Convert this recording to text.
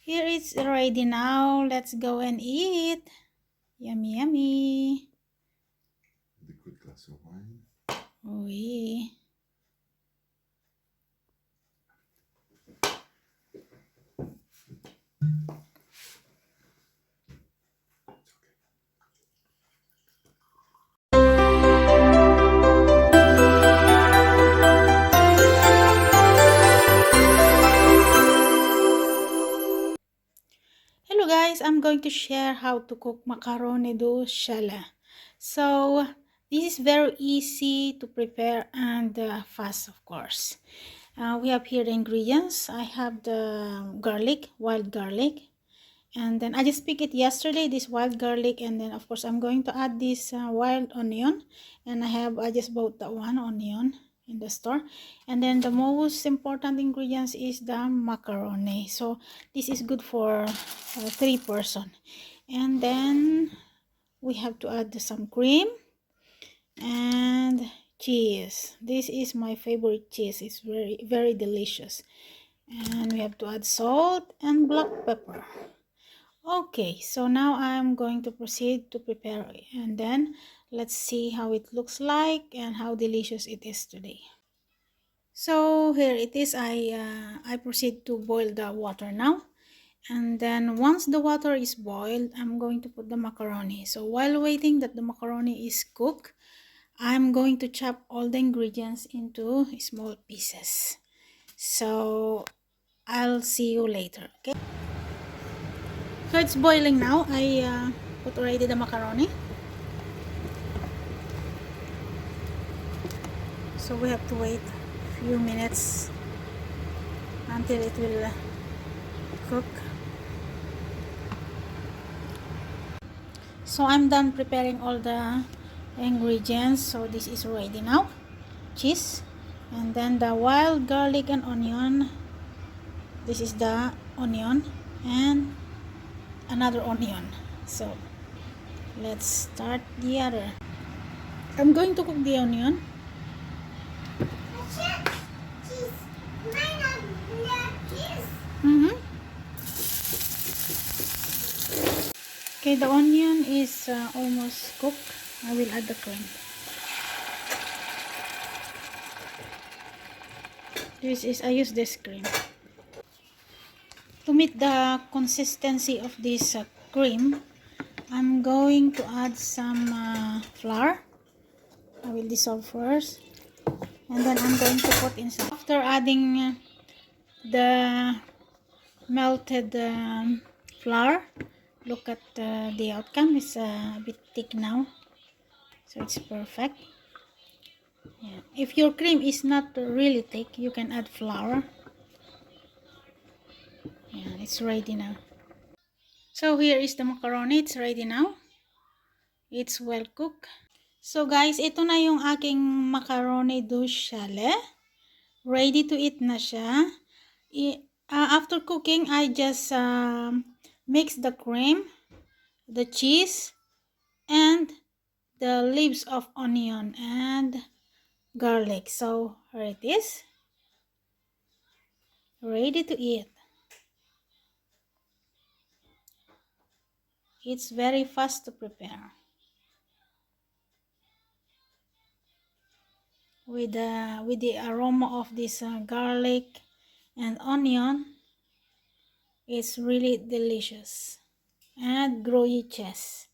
Here it's ready now. Let's go and eat. Yummy, yummy. With a good glass of wine. Oui. Hello guys, I'm going to share how to cook macaroni de chalet. So this is very easy to prepare and fast, of course. We have here the ingredients. I have the garlic, wild garlic, and then I just picked it yesterday, this wild garlic, and then of course I'm going to add this wild onion, and I just bought that one onion in the store. And then the most important ingredients is the macaroni. So this is good for 3 person. And then we have to add some cream and cheese. This is my favorite cheese. It's very delicious. And we have to add salt and black pepper. Okay, so now I'm going to proceed to prepare it, and then let's see how it looks like and how delicious it is today. So here it is. I proceed to boil the water now, and then once the water is boiled, I'm going to put the macaroni. So while waiting that the macaroni is cooked, I'm going to chop all the ingredients into small pieces. So I'll see you later. Okay, so it's boiling now. I put already the macaroni. So we have to wait a few minutes until it will cook. So I'm done preparing all the ingredients. So this is ready now. Cheese, and then the wild garlic and onion. This is the onion and another onion. So let's start the other. I'm going to cook the onion. Okay, the onion is almost cooked. I will add the cream. I use this cream. To meet the consistency of this cream, I'm going to add some flour. I will dissolve first, and then I'm going to put inside. After adding the melted flour, look at the outcome. It's a bit thick now, so it's perfect. Yeah. If your cream is not really thick, you can add flour. Yeah, it's ready now. So here is the macaroni. It's ready now. It's well cooked. So guys, ito na yung aking macaroni de chalet. Ready to eat na siya. After cooking, I just mix the cream, the cheese, and the leaves of onion and garlic. So here it is. Ready to eat. It's very fast to prepare. With the aroma of this garlic and onion, it's really delicious. And grilled cheese.